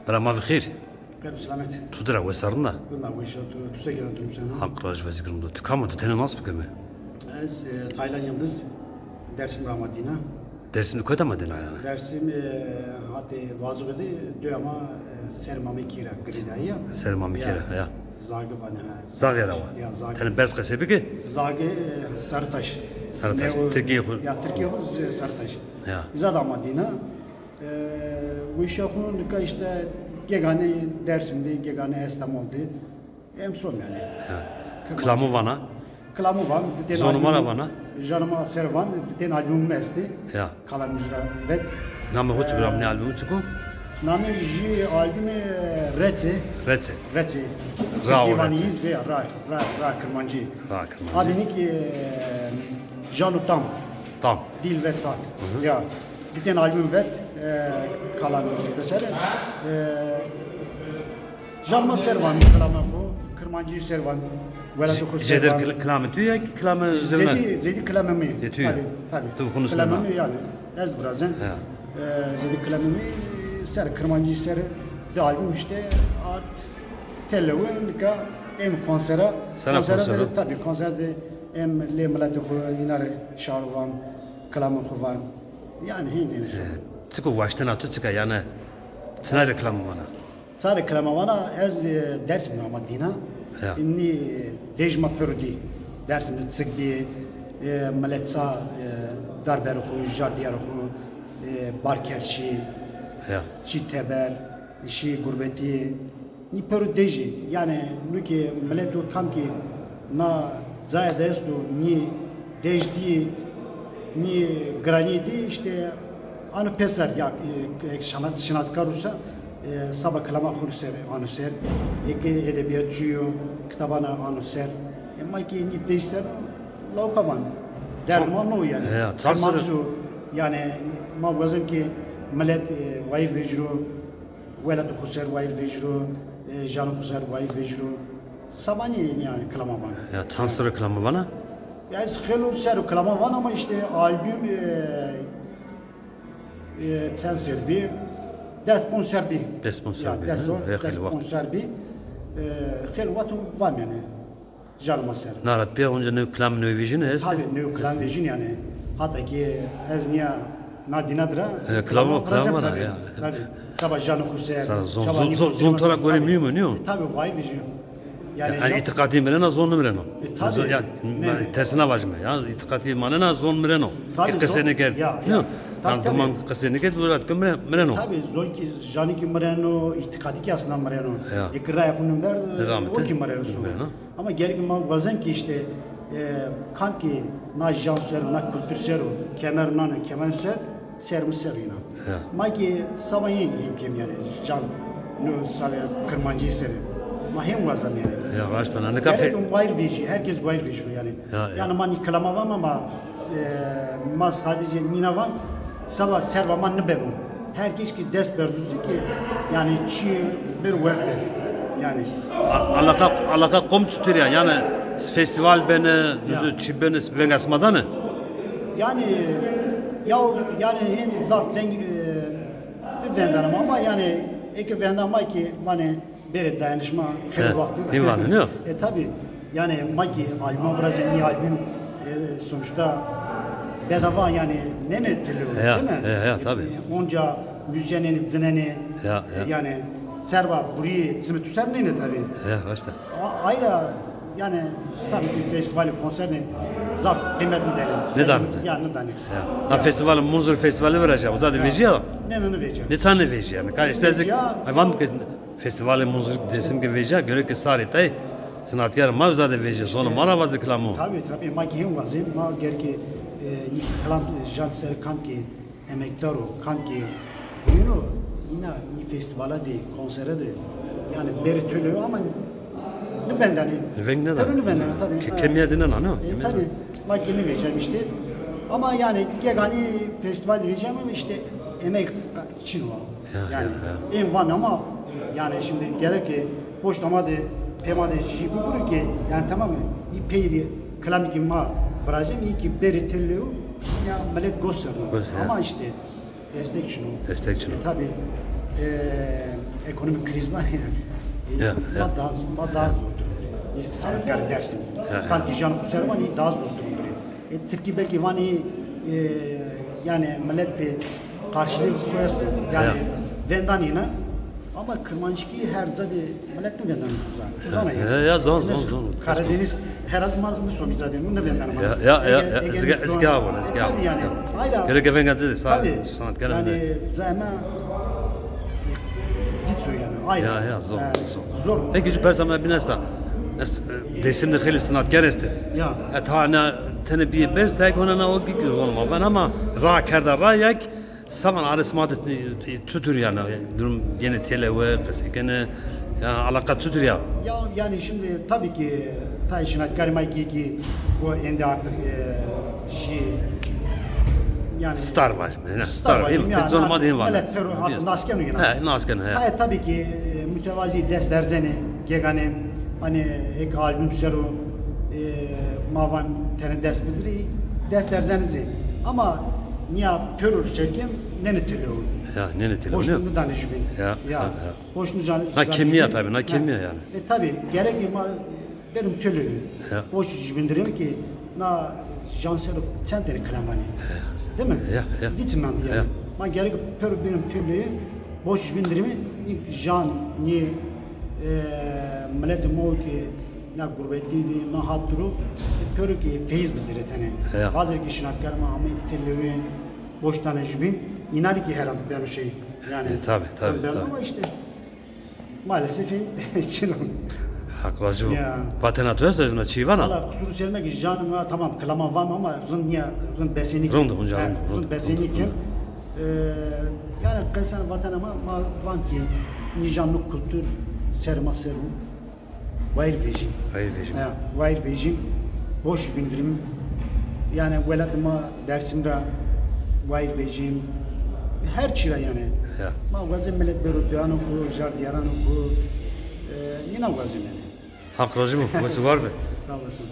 بلا ما بخير قلب سلامت تدرى وسرنا قلنا وش تسجل انتم سنه حق راج وزيرم دو تكامل تاني ناس بكمه از Taylan Yıldız dersim Ramadina dersin koyda mı dena yani dersim hatta vazgeçti diyor ama sermami kira gridaya sermami kira ya zagı bana zagı var ya zagı senin bers kasebi ki zagı Sartaş Sartaş Türkiye ya Türkiye Sartaş ya zada Madina bu iş yapın işte gegane dersimde gegane estam oldu hem son yani klamu vana Klamu van, zonumara vana Janıma servan, diten albümüm esti. ya Kalan müjde vet. namı huç gram ne albümü çıkı Nami ji albümü Rece. Rece Rao Divaniyiz ve Ra Kırmancı. Ra Kırmancı. Abinik Janu tam Dil ve tat. Ya diten albüm vet kalan müjde vesaire. Janıma servan, Klamu bu. Kırmancı servan. Jeder klamı tüy ya klamı zırna Zedi klamı yetiyor tabii konu klamı yani ez birazdan zedi klamı ser kırmancı ser de albüm işte art televizyon ka em konsere tabii konserde em le millet yinare şarvan klamı kuvan yani hindi çıkı baştan atı çıka yani sana reklamı bana sana reklamı bana ez ders mi ama dina inni dejma pördi dersimde çıkbi maletsa darber ku jardiyar ku barkerçi şi teber şi gurbeti ni pör deji yani nuki maletu kam ki na zaya destu ni dejdi ni graniti işte anı pesar ya şanat karusa sabah klama kurser anıser ek edebiyatçı kitabana anıser ama ki ni değişler laukavan derman o yani dermanzu yani ma vazim ki millet vayir vecru velad huser vayir vecru janı huser vayir vecru sabani yani klama bana ya tansır klama bana ya khelu ser klama bana ama işte albüm tansır bir sponsor bi sponsor bi خلوته وام yani jarma ser narat bir önce ne klam ne vision es tabii ne klam vision yani hatta ki ezniya nadinadra klam var ya tabii sabah janı huser zon tora göre mühim ne o tabii vay vision yani itikadi meren zon meren o yani tersine vacım ya itikadi manen zon meren o kısene gel tamam kısene gel burat meren o tabii zon ki janı ki meren o itikadi ki aslında meren o ikra yapının ver o ki meren o ama gerçekten bazen ki işte kan ki na jan ser na kültür ser kemer na kemer ser mi ser yine ma ki sabayı kim yani jan no sabe kırmancı ser ma hem vazam yani ya baştan ne kafe wire vision herkes wire vision yani yani mani klama var ama ma sadece nina var sabah serva man ne benim herkes ki dest berduzu ki yani çi bir verte yani alaka kom tutur yani festival beni çi beni vengasmada ne yani ya yani en zaf dengi bir vendanım ama yani iki vendanma ki hani bir dayanışma her vakti divan ne tabi yani maki albüm frazen ni albüm sonuçta bedava yani ne teliyor değil mi tabi onca müzisyenin zineni yani serva burayı zimi tutar ne tabi işte ayrı yani tabii ki festival konserine zaf kıymetli derim. Ne danı? Ya ne danı? Ha festival Munzur festivali vereceğim. O da vereceğim. Ne vereceğim? Ne tane vereceğim? İşte hayvan festivali Munzur desim ki vereceğim. Göre ki saritay sanatkar mavza da vereceğim. Sonra maravazı klamu. Tabii ma ki hem vazim ma ger ki klam janser kam ki emektaro kam ki bunu yine ni festivala de konsere de yani beritölü ama ne vendani? Ne tabii ne vendani tabii. Kemiye denen ne? Tabii. Makini vereceğim işte. Ama yani gegani festival diyeceğim ama işte emek için o. Yani en var ama yani şimdi gerek ki poştama de pemade jibu ki yani tamam mı? İpeyri klamiki ma vereceğim iyi ki beritölü ya millet gösteriyor. Ama işte destek şunu. Destek şunu. Tabii. ekonomik kriz var yani. Ya. Daha zordur. Sanatkar dersim. Kan tijanı kusarı var daha zor durumdur. Türkiye belki vani yani millet de karşılığı koyasın. Yani vendanina ama Kırmançki her zade milletin vendanı tuzağına yani. Ya zon. Karadeniz herhalde marızını sobi zaten bunu da vendanı. Ya. Eski abi. Tabii yani. Hala. Gerek efendim dedi. Tabii. Sanatkar Yani zahme bitiyor yani. Ya zor. Zor. Peki şu persama bir nesta. Desimde xeli sanatkar esti. Ya. Tane tane bir bez tek ona o gibi olma. Ben ama ra kerda ra yak saman arasmadı tutur yani. Durum yine tele ve gene yani alaka tutur ya. Ya yani şimdi tabii ki ta işin atkarımay ki bu endi artık yani Star var. Star var. Yani zorma değil var. Evet, artık nasken uyuyor. Nasken. Hayır tabii ki mütevazi ders derzeni geganem hani ek albüm seru mavan tane ders bizri ders derzenizi ama niye pörür çekim ne netiliyor? Ya ne netiliyor? Hoşnutlu danışı bil. Ya. Hoşnutlu danışı. Na kimya tabii, na kimya yani. Tabii gerek benim tölü. Hoş bindirim ki na jansero centeri klamani. Değil mi? Ya. Vitman yani. Ma gerek pör benim tölü boş bindirimi jan ni millet mo ki na gurbeti na haturu pör ki feyiz biziretene. Bazı kişi nakkarma ama tölü boş tane jubin inari ki herhalde ben şey yani. Tabii. Ama işte maalesef için Haklacı bu. Patena tuyorsa buna çivana. Valla kusuru söylemek ki canım tamam klama var ama rın beseni kim? Rın beseni kim? Yani kaysan vatanıma van ki nijanlık kültür serma serum vayr vejim. Vayr vejim boş bindirim yani velatıma dersimde vayr vejim her çiğe yani. Ma vazim millet beru duyanı ku, jardiyaranı ku yine vazim yani. Haklacı bu. Burası var mı? Sağ olasın.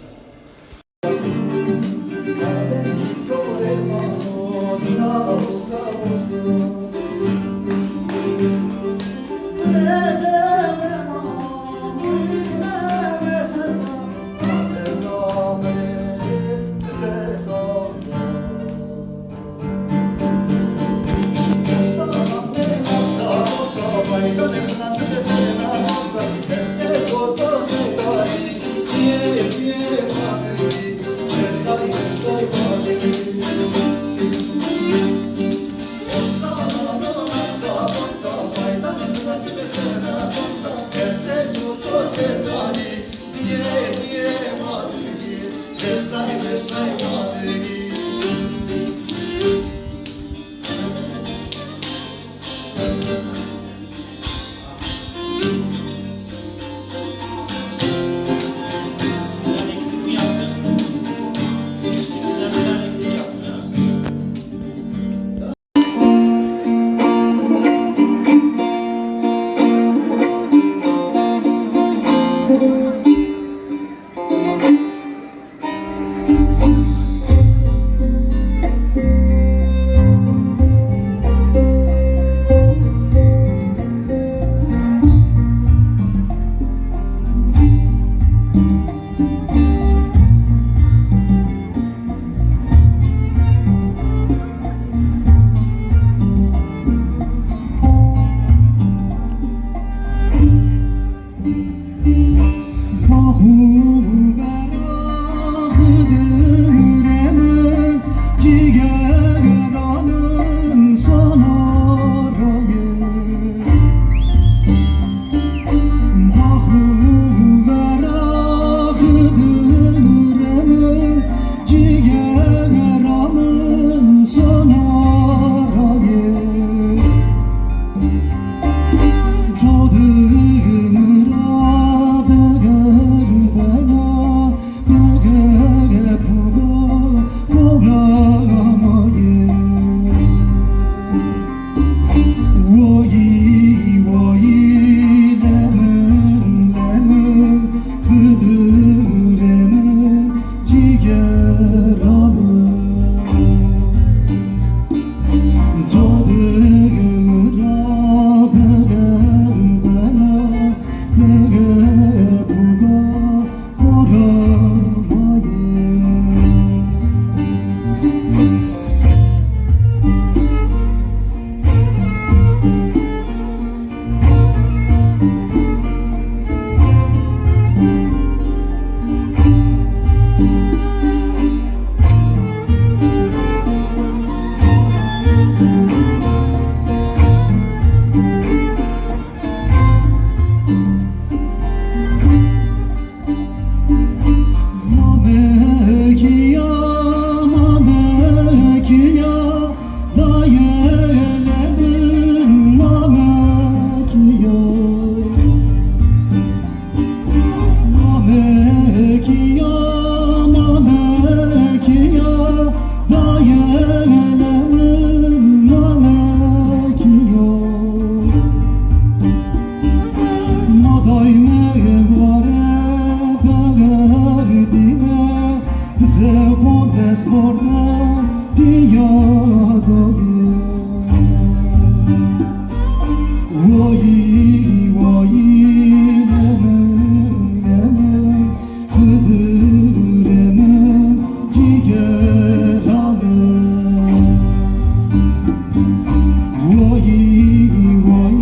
Vay vay lemon lemon Hıdır lemon ciger anım Vay vay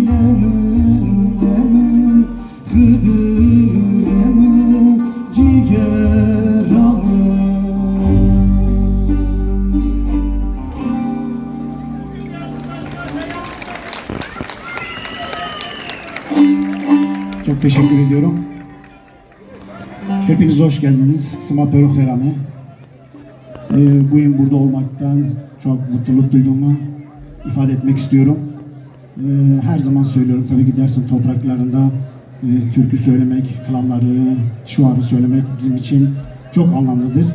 lemon lemon Hıdır lemon ciger anım Çok teşekkür ediyorum. Hepiniz hoş geldiniz. Smatörü Herame. Bugün burada olmaktan çok mutluluk duyduğumu ifade etmek istiyorum. Her zaman söylüyorum, tabii ki Dersim topraklarında türkü söylemek, klanları, şuarı söylemek bizim için çok anlamlıdır.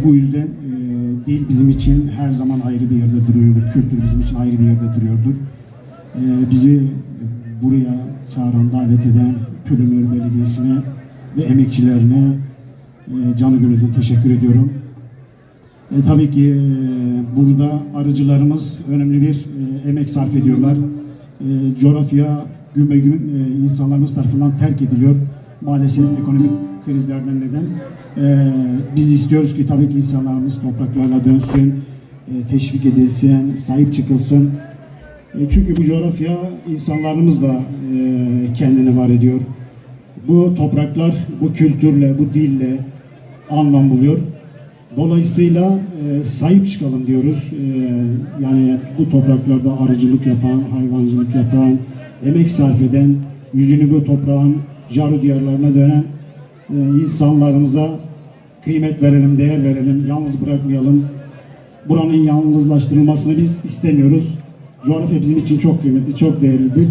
Bu yüzden dil bizim için her zaman ayrı bir yerde duruyordur. Kültür bizim için ayrı bir yerde duruyordur. Bizi buraya çağıran, davet eden Pülümür Belediyesi'ne ve emekçilerine canı gönülden teşekkür ediyorum. Tabii ki burada arıcılarımız önemli bir emek sarf ediyorlar. Coğrafya gün be gün insanlarımız tarafından terk ediliyor. Maalesef ekonomik krizlerden neden. Biz istiyoruz ki tabii ki insanlarımız topraklarına dönsün, teşvik edilsin, sahip çıkılsın. Çünkü bu coğrafya insanlarımız da kendini var ediyor. Bu topraklar bu kültürle, bu dille anlam buluyor. Dolayısıyla sahip çıkalım diyoruz. Yani bu topraklarda arıcılık yapan, hayvancılık yapan, emek sarf eden, yüzünü bu toprağın Caru diyarlarına dönen insanlarımıza kıymet verelim, değer verelim, yalnız bırakmayalım. Buranın yalnızlaştırılmasını biz istemiyoruz. Coğrafya bizim için çok kıymetli, çok değerlidir.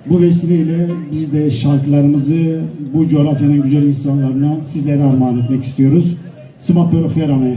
Bu vesileyle biz de şarkılarımızı bu coğrafyanın güzel insanlarına sizlere armağan etmek istiyoruz. Smatörü Herame.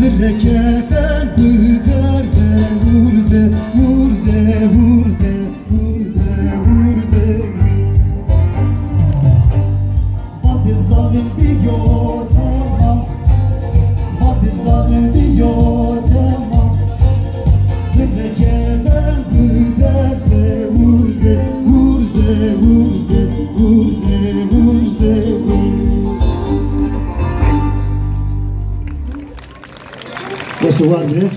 Zirre kefen bıgarze vurze var biri.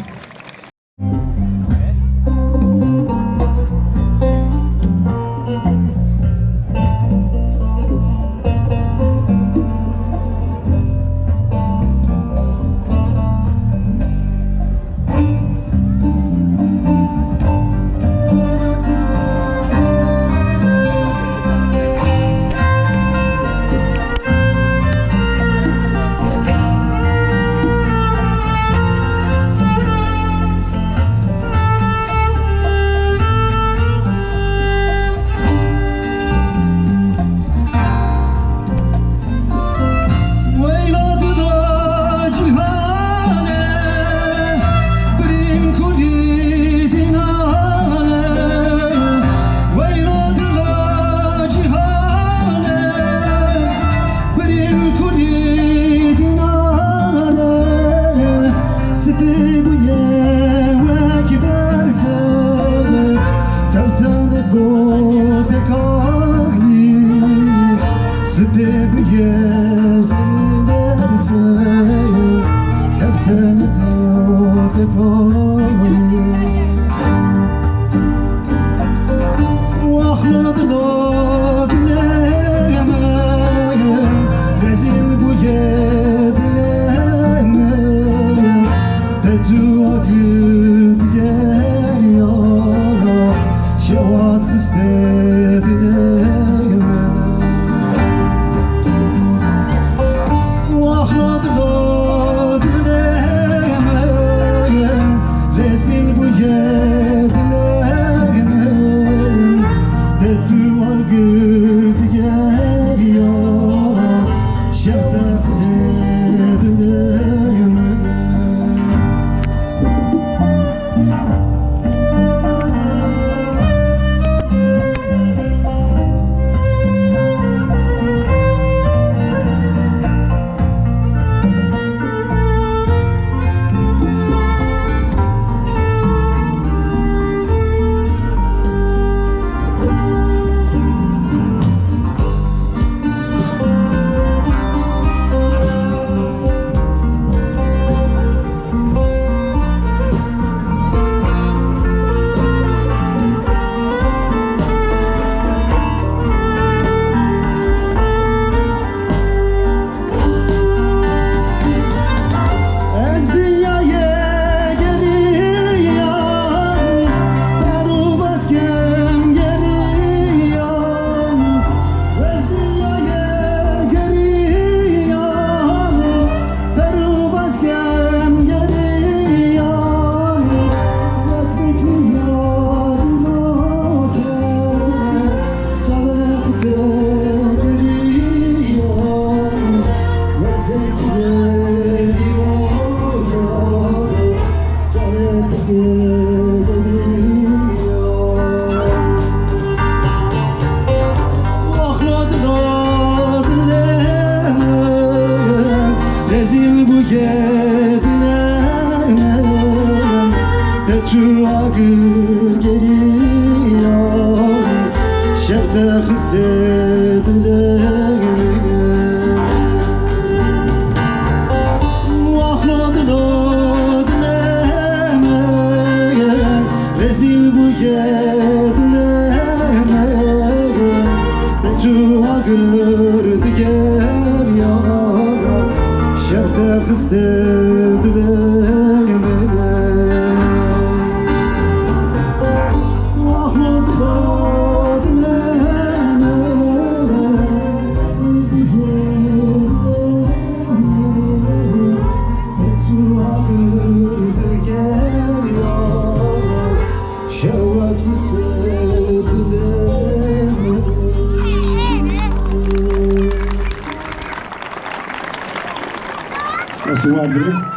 Nasıl var biri?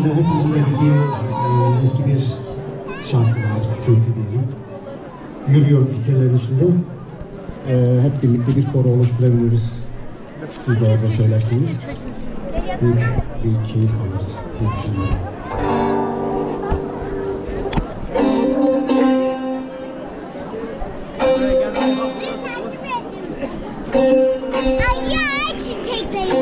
Şimdi hepimizin bildiği eski bir şarkı var, türkü diyelim. Yürüyorum dikenlerin üstünde. Hep birlikte bir koro oluşturabiliriz. Siz de orada söylersiniz. Büyük bir keyif alırız diye düşünüyorum. Ay çiçekleri.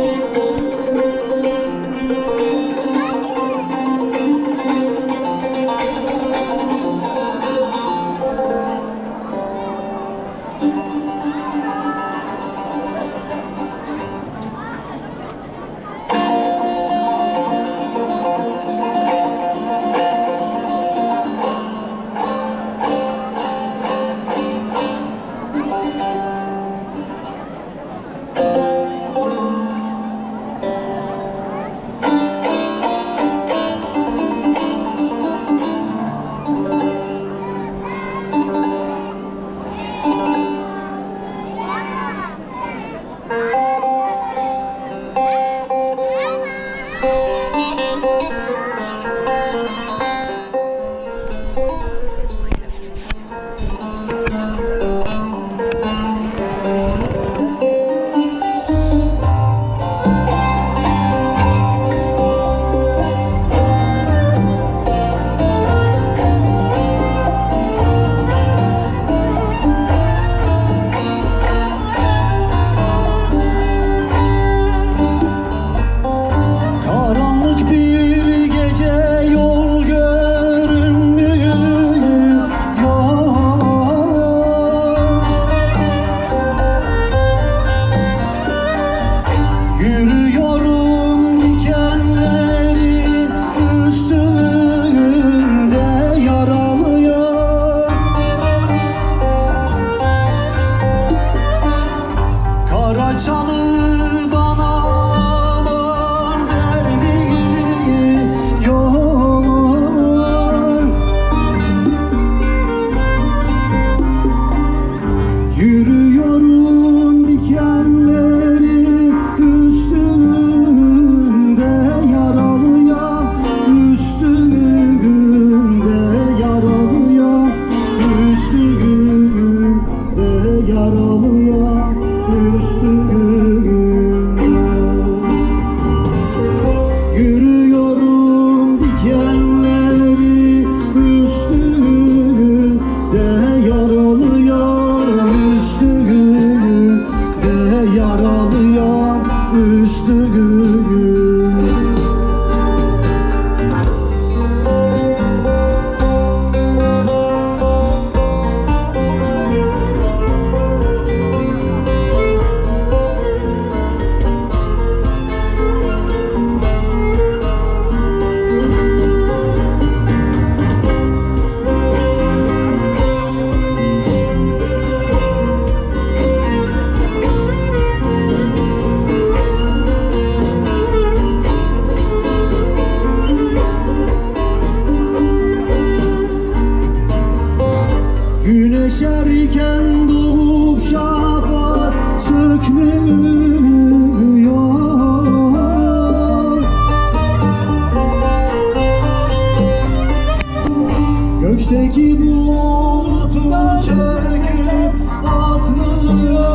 Karanlık bir gece yol görünmüyor. Yürüyorum dikenlerin üstünde yaralıyım. Karaçalı bana aman vermiyor. Yürüyorum dikenlerin üstünde yaralıyım. Üstünde yaralıyım. Üstünde yaralıyım. Üstünde. Yürüyorum dikenleri üstünde yaralıyım. Üstünde yaralıyım. Üstünde. Güneş erken doğup şafak sökmüyor. Gökteki bulutu söküp atmıyor.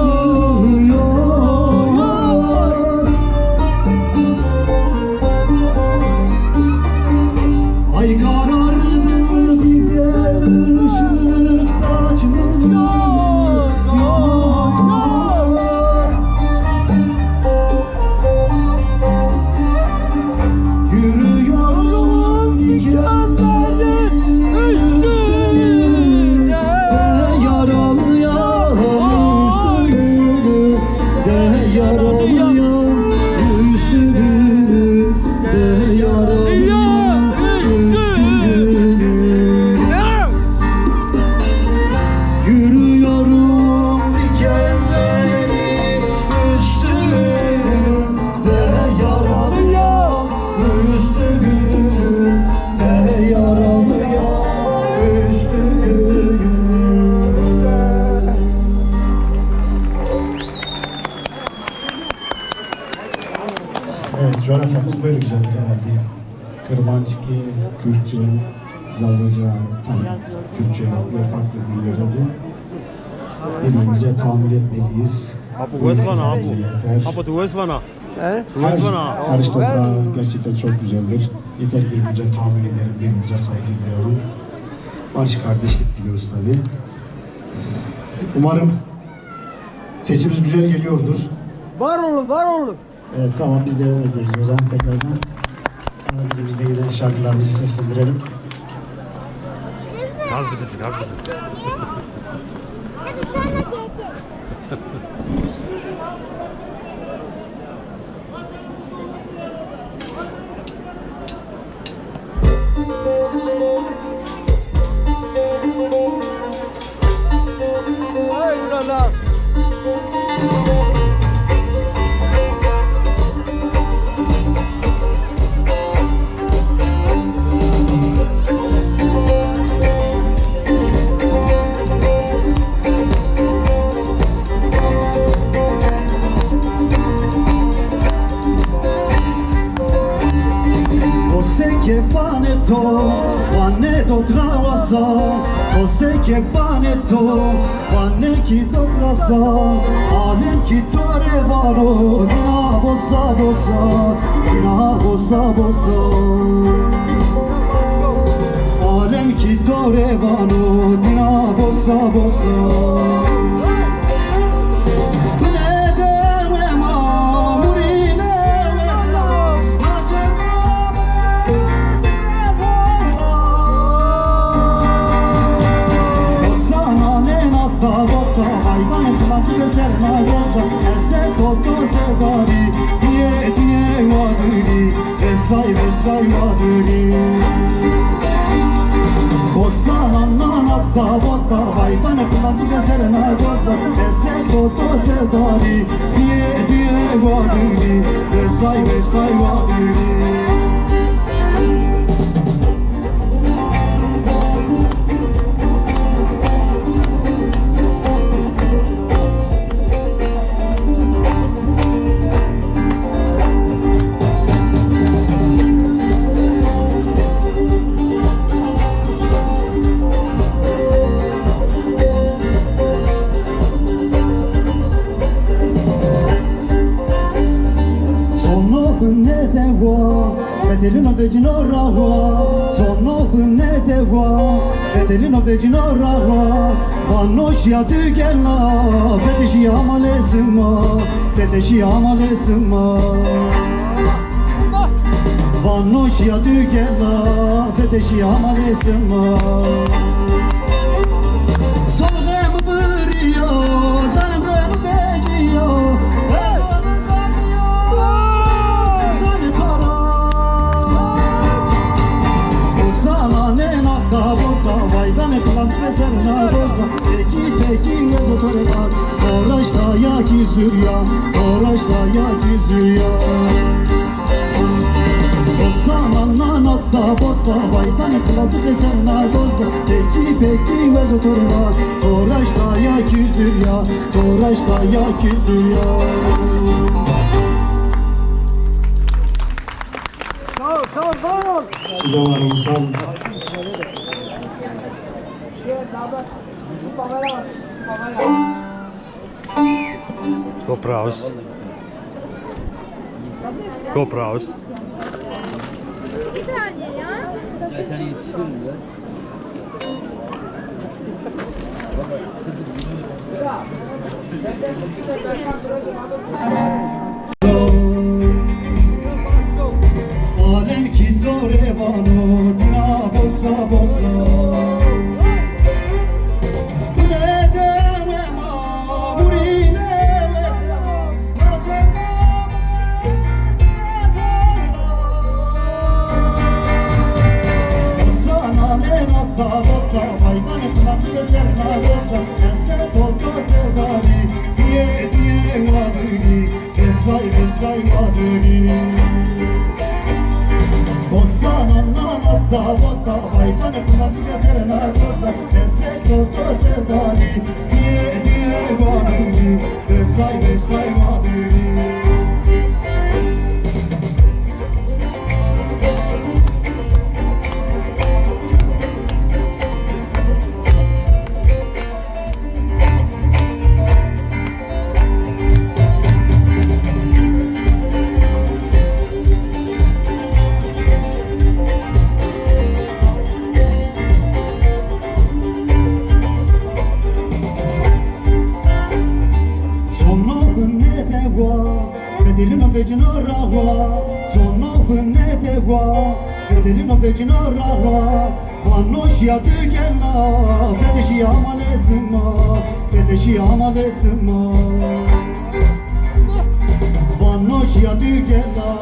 Ay karardı bize ışık saçmıyor. Yürüyorum dikenlerin üstünde yaralıyım. Üstünde yaralıyım. Üstünde yaralıyım. Yürüyorum dikenlerin üstünde yaralıyım. Üstünde yaralıyım. Üstünde. Evet, coğrafyamız böyle güzeldir herhalde. Kırmançki, Kürtçe, Zazaca, Kürtçe, diğer farklı dillere de birbirimize tahammül etmeliyiz. Abu Vezvana Abu. Birbirimize yeter. Abu du Vezvana. Du Her Vezvana. karış toprağı gerçekten çok güzeldir. Yeter birbirimize tahammül edelim, birbirimize saygı duyalım. Barış kardeşlik diliyoruz tabi. Umarım sesimiz güzel geliyordur. Var olun, var olun. Evet tamam biz devam ediyoruz o zaman tekrardan. Biz de gelen şarkılarımızı seslendirelim. Az bitirdik, az bitirdik. Eyvallah. Você que paneto, paneto trawasa. Você que paneto, paneki do trasa. Alem ki tore varo, dina bossa bossa, dina bossa bossa. Alem ki tore varo, dina bossa bossa. Serna rosa, ese toto se dari, die waduri, vesai waduri. Bossa nana ta bota, vaitane placiga serna rosa, ese toto se dari, die waduri, vesai waduri. Fedelino vecino rara, sono ne dewa. Fedelino vecino rara, vanno shia tugella, fedeshi amalesima, fedeshi amalesima. Vanno shia tugella, fedeshi amalesima. Solem brio, zanem rem vecchio. Vaydane plans peserna roza, peki vezo toreva. Oraşta ya ki zürya, oraşta ya ki zürya. Osama natta botta, vaydane plans peserna roza, peki vezo toreva. Oraşta ya ki zürya, oraşta ya ki zürya. Sağ ol, var ol. Size varım, sağ olun. Go Praus. Go Praus. Bir saniye ya. Ben seni yetiştiririm ya. Alem ki dore vano, dina bossa bossa. Vesai waduri. Bossa nana ta bota, vaitane placiga serna rosa, ese toto se dari, die waduri, vesai waduri. Sono ne dewa Fedelino vecino rawa Sono ne dewa Fedelino vecino rawa Vannoş ya dügella Fedeşi amalesima Fedeşi amalesima Vannoş ya dügella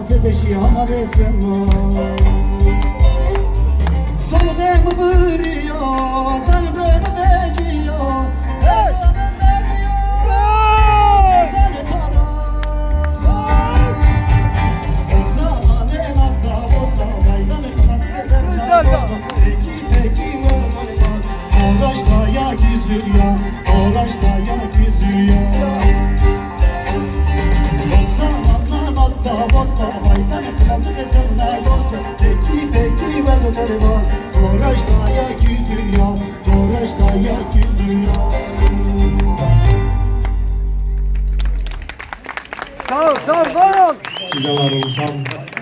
Fedeşi amalesima Sole mı bırıyor Sen bre mi veciyor Ezeme zermiyor Seni tara Esana ne nakta Vota vaydanı kaç kesenler Peki Oraçta ya güzül ya Oraçta ya güzül ya Esana ne nakta Vota vaydanı kaç kesenler Peki vezotları var Oraçta ya güzül ya Oraçta ya güzül ya Sağ ol, var ol. Siz de var olun sağ olun.